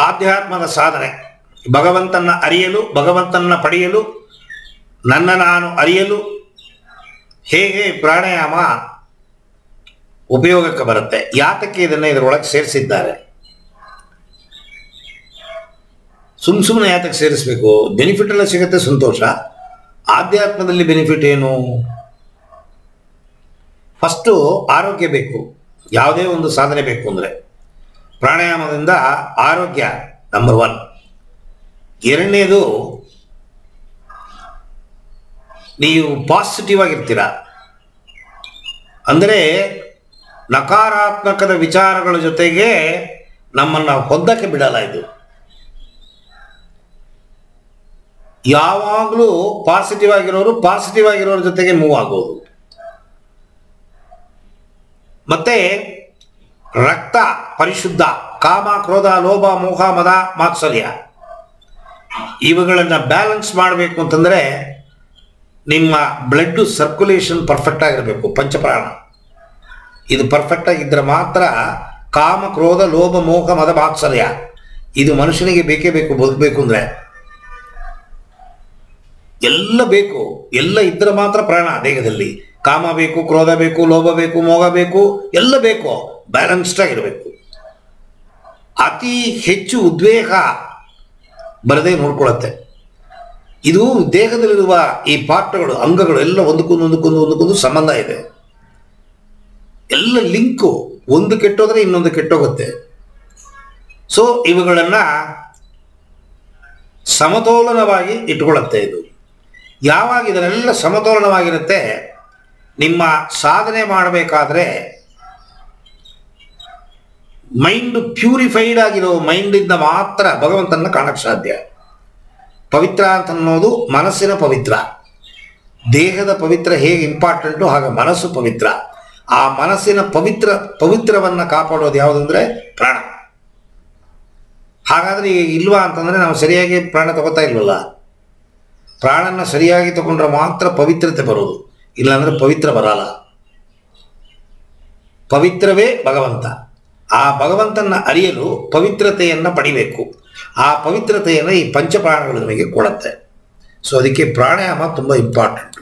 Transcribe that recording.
ಆಧ್ಯಾತ್ಮದ ಸಾಧನೆ, ಭಗವಂತನ ಅರಿಯಲು, ಭಗವಂತನ ಪಡೆಯಲು, ನನ್ನ ನಾನು ಅರಿಯಲು ಹೇಗೆ ಪ್ರಾಣಾಯಾಮ ಉಪಯೋಗಕ್ಕೆ ಬರುತ್ತೆ, ಯಾತಕ್ಕೆ ಇದನ್ನು ಇದರೊಳಗೆ ಸೇರಿಸಿದ್ದಾರೆ, ಸುಮ್ಮನೆ ಯಾತಕ್ಕೆ ಸೇರಿಸಬೇಕು? ಬೆನಿಫಿಟ್ ಎಲ್ಲ ಸಿಗುತ್ತೆ, ಸಂತೋಷ. ಆಧ್ಯಾತ್ಮದಲ್ಲಿ ಬೆನಿಫಿಟ್ ಏನು? ಫಸ್ಟು ಆರೋಗ್ಯ ಬೇಕು. ಯಾವುದೇ ಒಂದು ಸಾಧನೆ ಬೇಕು ಅಂದರೆ ಪ್ರಾಣಾಯಾಮದಿಂದ ಆರೋಗ್ಯ ನಂಬರ್ 1. ಎರಡನೇದು, ನೀವು ಪಾಸಿಟಿವ್ ಆಗಿರ್ತೀರ. ಅಂದರೆ ನಕಾರಾತ್ಮಕದ ವಿಚಾರಗಳ ಜೊತೆಗೆ ನಮ್ಮನ್ನು ಹೊಂದಕ್ಕೆ ಬಿಡಲ್ಲ ಇದು. ಯಾವಾಗಲೂ ಪಾಸಿಟಿವ್ ಆಗಿರೋರ ಜೊತೆಗೆ ಮೂವ್ ಆಗೋದು. ಮತ್ತೆ ರಕ್ತ ಪರಿಶುದ್ಧ, ಕಾಮ, ಕ್ರೋಧ, ಲೋಭ, ಮೋಹ, ಮದ, ಮಾತ್ಸರ್ಯ ಇವುಗಳನ್ನು ಬ್ಯಾಲೆನ್ಸ್ ಮಾಡಬೇಕು ಅಂತಂದರೆ ನಿಮ್ಮ ಬ್ಲಡ್ ಸರ್ಕ್ಯುಲೇಷನ್ ಪರ್ಫೆಕ್ಟ್ ಆಗಿರಬೇಕು. ಪಂಚಪ್ರಾಣ ಇದು ಪರ್ಫೆಕ್ಟ್ ಆಗಿದ್ದರೆ ಮಾತ್ರ ಕಾಮ, ಕ್ರೋಧ, ಲೋಭ, ಮೋಹ, ಮದ, ಮಾತ್ಸರ್ಯ ಇದು ಮನುಷ್ಯನಿಗೆ ಬೇಕೇ ಬೇಕು. ಬದುಕಬೇಕು ಅಂದರೆ ಎಲ್ಲ ಬೇಕು, ಎಲ್ಲ ಇದ್ದರೆ ಮಾತ್ರ ಪ್ರಾಣ ದೇಹದಲ್ಲಿ. ಕಾಮ ಬೇಕು, ಕ್ರೋಧ ಬೇಕು, ಲೋಭ ಬೇಕು, ಮೋಹ ಬೇಕು, ಎಲ್ಲ ಬೇಕು. ಬ್ಯಾಲೆನ್ಸ್ಡ್ ಆಗಿರಬೇಕು. ಅತಿ ಹೆಚ್ಚು ಉದ್ವೇಗ ಬರದೇ ನೋಡ್ಕೊಳ್ಳುತ್ತೆ. ಇದು ದೇಹದಲ್ಲಿರುವ ಈ ಪಾರ್ಟ್ಗಳು, ಅಂಗಗಳು ಎಲ್ಲ ಒಂದಕ್ಕೊಂದು ಸಂಬಂಧ ಇದೆ. ಎಲ್ಲ ಲಿಂಕು, ಒಂದು ಕೆಟ್ಟೋದ್ರೆ ಇನ್ನೊಂದು ಕೆಟ್ಟೋಗುತ್ತೆ. ಸೊ ಇವುಗಳನ್ನು ಸಮತೋಲನವಾಗಿ ಇಟ್ಕೊಳ್ಳುತ್ತೆ ಇದು. ಯಾವಾಗ ಇದನ್ನೆಲ್ಲ ಸಮತೋಲನವಾಗಿರುತ್ತೆ, ನಿಮ್ಮ ಸಾಧನೆ ಮಾಡಬೇಕಾದ್ರೆ ಮೈಂಡ್ ಪ್ಯೂರಿಫೈಡ್ ಆಗಿರೋ ಮೈಂಡಿಂದ ಮಾತ್ರ ಭಗವಂತನ ಕಾಣಕ್ಕೆ ಸಾಧ್ಯ. ಪವಿತ್ರ ಅಂತ ಅನ್ನೋದು ಮನಸ್ಸಿನ ಪವಿತ್ರ. ದೇಹದ ಪವಿತ್ರ ಹೇಗೆ ಇಂಪಾರ್ಟೆಂಟು ಹಾಗೆ ಮನಸ್ಸು ಪವಿತ್ರ. ಆ ಮನಸ್ಸಿನ ಪವಿತ್ರವನ್ನು ಕಾಪಾಡೋದು ಯಾವುದಂದ್ರೆ ಪ್ರಾಣ. ಹಾಗಾದರೆ ಇಲ್ವಾ ಅಂತಂದರೆ ನಾವು ಸರಿಯಾಗಿ ಪ್ರಾಣ ತಗೋತಾ ಇಲ್ವಲ್ಲ. ಪ್ರಾಣನ ಸರಿಯಾಗಿ ತಗೊಂಡ್ರೆ ಮಾತ್ರ ಪವಿತ್ರತೆ ಬರೋದು, ಇಲ್ಲಾಂದರೆ ಪವಿತ್ರ ಬರಲ್ಲ. ಪವಿತ್ರವೇ ಭಗವಂತ. ಆ ಭಗವಂತನ ಅರಿಯಲು ಪವಿತ್ರತೆಯನ್ನು ಪಡಿಬೇಕು. ಆ ಪವಿತ್ರತೆಯನ್ನು ಈ ಪಂಚಪ್ರಾಣಗಳು ನಮಗೆ ಕೊಡುತ್ತೆ. ಸೊ ಅದಕ್ಕೆ ಪ್ರಾಣಾಯಾಮ ತುಂಬ ಇಂಪಾರ್ಟೆಂಟು.